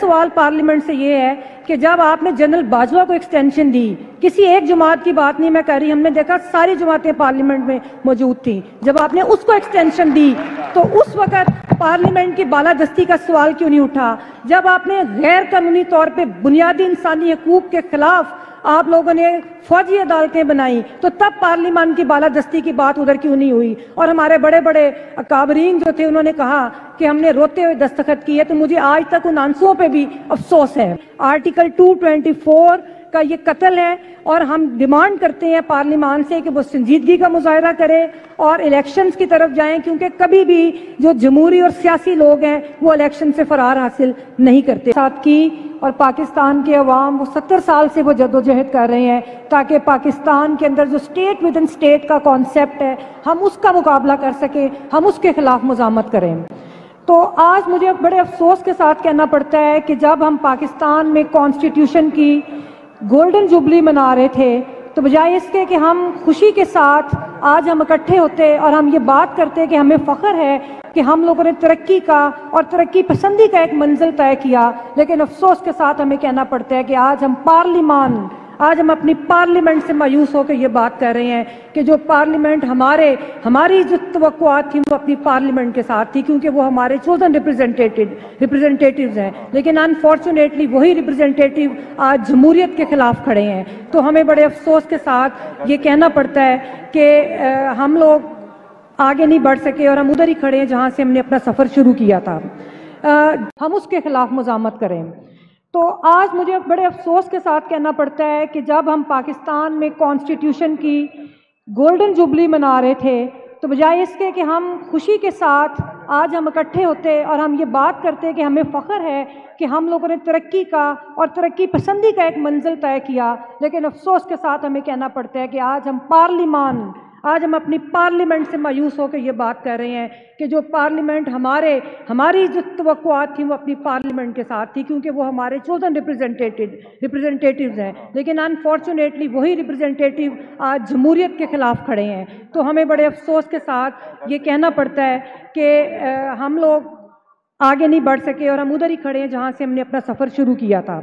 सवाल पार्लियामेंट से ये है कि जब आपने जनरल बाजवा को एक्सटेंशन दी, किसी एक जमात की बात नहीं मैं कर रही, हमने देखा सारी जमातें पार्लियामेंट में मौजूद थी, जब आपने उसको एक्सटेंशन दी तो उस वक्त पार्लियामेंट की बालादस्ती का सवाल क्यों नहीं उठा? जब आपने गैर कानूनी तौर पे बुनियादी इंसानी हकूक के खिलाफ आप लोगों ने फौजी अदालतें बनाई तो तब पार्लियामेंट की बालादस्ती की बात उधर क्यों नहीं हुई? और हमारे बड़े बड़े अकाबरीन जो थे उन्होंने कहा कि हमने रोते हुए दस्तखत किए, तो मुझे आज तक उन आंसुओं पे भी अफसोस है। आर्टिकल 224 का ये कत्ल है और हम डिमांड करते हैं पार्लियामान से कि वो संजीदगी का मुजाहरा करे और इलेक्शंस की तरफ जाएं, क्योंकि कभी भी जो जमहूरी और सियासी लोग हैं वो इलेक्शन से फरार हासिल नहीं करते। साथ की और पाकिस्तान के अवाम वो 70 साल से वो जद्दोजहद कर रहे हैं ताकि पाकिस्तान के अंदर जो स्टेट विद इन स्टेट का कॉन्सेप्ट है हम उसका मुकाबला कर सकें, हम उसके खिलाफ मुजामत करें। तो आज मुझे बड़े अफसोस के साथ कहना पड़ता है कि जब हम पाकिस्तान में कॉन्स्टिट्यूशन की गोल्डन जुबली मना रहे थे तो बजाय इसके कि हम खुशी के साथ आज हम इकट्ठे होते और हम ये बात करते कि हमें फ़ख्र है कि हम लोगों ने तरक्की का और तरक्की पसंदी का एक मंजिल तय किया, लेकिन अफसोस के साथ हमें कहना पड़ता है कि आज हम अपनी पार्लियामेंट से मायूस होकर ये बात कर रहे हैं कि जो पार्लियामेंट हमारी जो तवक्कुआत थी वो अपनी पार्लियामेंट के साथ थी, क्योंकि वो हमारे चोजन रिप्रेजेंटेटिव्स हैं, लेकिन अनफॉर्चुनेटली वही रिप्रेजेंटेटिव आज जमहूरियत के खिलाफ खड़े हैं। तो हमें बड़े अफसोस के साथ ये कहना पड़ता है कि हम लोग आगे नहीं बढ़ सके और हम उधर ही खड़े हैं जहाँ से हमने अपना सफ़र शुरू किया था, हम उसके खिलाफ मुजामत करें। तो आज मुझे बड़े अफसोस के साथ कहना पड़ता है कि जब हम पाकिस्तान में कॉन्स्टिट्यूशन की गोल्डन जुबली मना रहे थे तो बजाय इसके कि हम खुशी के साथ आज हम इकट्ठे होते और हम ये बात करते कि हमें फ़ख्र है कि हम लोगों ने तरक्की का और तरक्की पसंदी का एक मंजिल तय किया, लेकिन अफसोस के साथ हमें कहना पड़ता है कि आज हम अपनी पार्लियामेंट से मायूस होकर ये बात कर रहे हैं कि जो पार्लियामेंट हमारी जो तवक्कुआत थी वो अपनी पार्लियामेंट के साथ थी, क्योंकि वो हमारे चोजन रिप्रेजेंटेटिव्स हैं, लेकिन अनफॉर्चुनेटली वही रिप्रेजेंटेटिव आज जमहूरियत के खिलाफ खड़े हैं। तो हमें बड़े अफसोस के साथ ये कहना पड़ता है कि हम लोग आगे नहीं बढ़ सके और हम उधर ही खड़े हैं जहाँ से हमने अपना सफ़र शुरू किया था।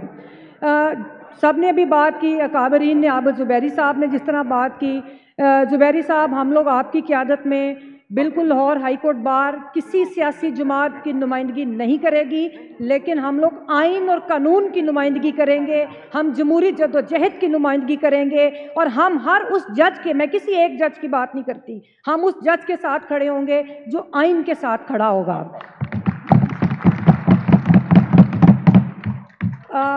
सब ने भी बात की, अकाबरीन ने, आबिद ज़ुबैरी साहब ने जिस तरह बात की, ज़ुबैरी साहब हम लोग आपकी क़यादत में बिल्कुल लाहौर हाई कोर्ट बार किसी सियासी जमात की नुमाइंदगी नहीं करेगी, लेकिन हम लोग आइन और कानून की नुमाइंदगी करेंगे, हम जमहूरी जद्दोजहद की नुमाइंदगी करेंगे और हम हर उस जज के, मैं किसी एक जज की बात नहीं करती, हम उस जज के साथ खड़े होंगे जो आइन के साथ खड़ा होगा।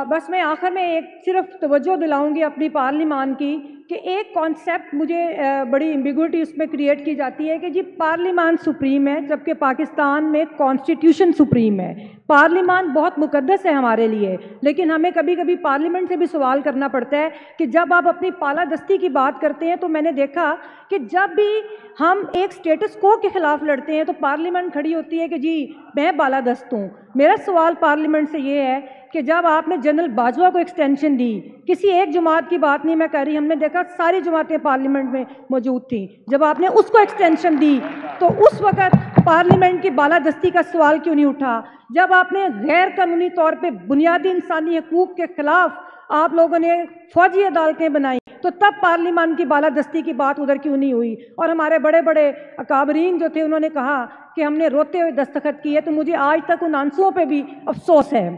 बस मैं आखिर में एक सिर्फ तवज्जो दिलाऊंगी अपनी पार्लियामान की कि एक कॉन्सेप्ट मुझे बड़ी एम्बिग्युइटी उसमें क्रिएट की जाती है कि जी पार्लियामान सुप्रीम है जबकि पाकिस्तान में कॉन्स्टिट्यूशन सुप्रीम है। पार्लियामान बहुत मुकद्दस है हमारे लिए, लेकिन हमें कभी कभी पार्लियामेंट से भी सवाल करना पड़ता है कि जब आप अपनी पालादस्ती की बात करते हैं तो मैंने देखा कि जब भी हम एक स्टेटस को के खिलाफ लड़ते हैं तो पार्लियामेंट खड़ी होती है कि जी मैं बालादस्त हूँ। मेरा सवाल पार्लियामेंट से ये है कि जब आपने जनरल बाजवा को एक्सटेंशन दी, किसी एक जमात की बात नहीं मैं कर रही, हमने देखा सारी जमातें पार्लियामेंट में मौजूद थी, जब आपने उसको एक्सटेंशन दी तो उस वक्त पार्लियामेंट की बालादस्ती का सवाल क्यों नहीं उठा? जब आपने गैर कानूनी तौर पे बुनियादी इंसानी हकूक के खिलाफ आप लोगों ने फौजी अदालतें बनाई तो तब पार्लियामेंट की बालादस्ती की बात उधर क्यों नहीं हुई? और हमारे बड़े बड़े अकाबरीन जो थे उन्होंने कहा कि हमने रोते हुए दस्तखत किए, तो मुझे आज तक उन आंसुओं पे भी अफसोस है।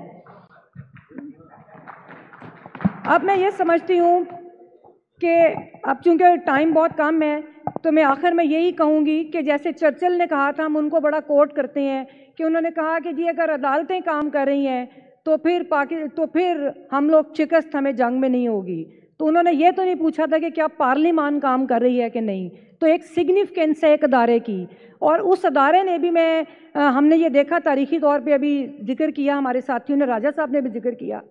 अब मैं ये समझती हूँ कि अब चूंकि टाइम बहुत कम है तो मैं आखिर में यही कहूँगी कि जैसे चर्चिल ने कहा था, हम उनको बड़ा कोट करते हैं कि उन्होंने कहा कि जी अगर अदालतें काम कर रही हैं तो फिर हम लोग शिकस्त हमें जंग में नहीं होगी। तो उन्होंने ये तो नहीं पूछा था कि क्या पार्लियामान काम कर रही है कि नहीं। तो एक सिग्निफिकेंस है एक अदारे की, और उस अदारे ने भी हमने ये देखा तारीखी तौर पे, अभी जिक्र किया हमारे साथियों ने, राजा साहब ने भी जिक्र किया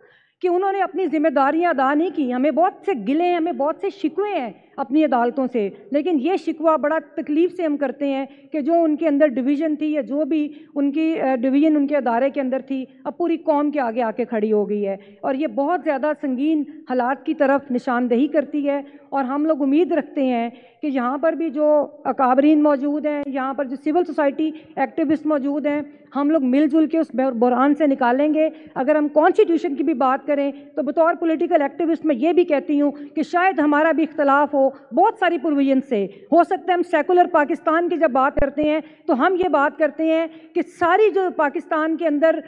कि उन्होंने अपनी जिम्मेदारियां अदा नहीं की। हमें बहुत से गिले हैं, हमें बहुत से शिकवे हैं अपनी अदालतों से, लेकिन ये शिकवा बड़ा तकलीफ से हम करते हैं कि जो उनके अंदर डिवीज़न थी या जो भी उनकी डिवीज़न उनके अदारे के अंदर थी, अब पूरी कौम के आगे आके खड़ी हो गई है। और ये बहुत ज़्यादा संगीन हालात की तरफ निशानदेही करती है। और हम लोग उम्मीद रखते हैं कि यहाँ पर भी जो अकाबरीन मौजूद हैं, यहाँ पर जो सिविल सोसाइटी एक्टिविस्ट मौजूद हैं, हम लोग मिलजुल के उस बुरहान से निकालेंगे। अगर हम कॉन्स्टिट्यूशन की भी बात करें तो बतौर पॉलिटिकल एक्टिविस्ट मैं ये भी कहती हूँ कि शायद हमारा भी इख्तलाफ हो बहुत सारी प्रोविजन से। हो सकता है हम सेकुलर पाकिस्तान की जब बात करते हैं तो हम ये बात करते हैं कि सारी जो पाकिस्तान के अंदर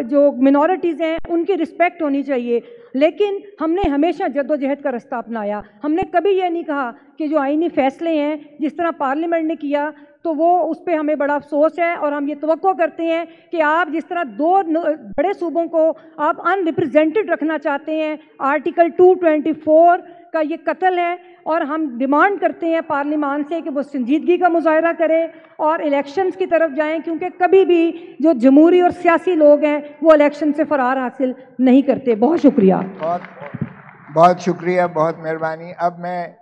जो मिनॉरिटीज़ हैं उनकी रिस्पेक्ट होनी चाहिए, लेकिन हमने हमेशा जद्दोजहद का रास्ता अपनाया। हमने कभी ये नहीं कहा कि जो आईनी फैसले हैं जिस तरह पार्लियामेंट ने किया तो वो उस पर हमें बड़ा अफसोस है। और हम ये तवक्को करते हैं कि आप जिस तरह दो बड़े सूबों को आप अनरिप्रेजेंटेड रखना चाहते हैं, आर्टिकल 224 का ये कत्ल है, और हम डिमांड करते हैं पार्लियामान से कि वो संजीदगी का मुजाहरा करें और इलेक्शंस की तरफ जाएं, क्योंकि कभी भी जो जमहूरी और सियासी लोग हैं वो इलेक्शन से फरार हासिल नहीं करते। बहुत शुक्रिया। बहुत बहुत शुक्रिया, बहुत मेहरबानी। अब मैं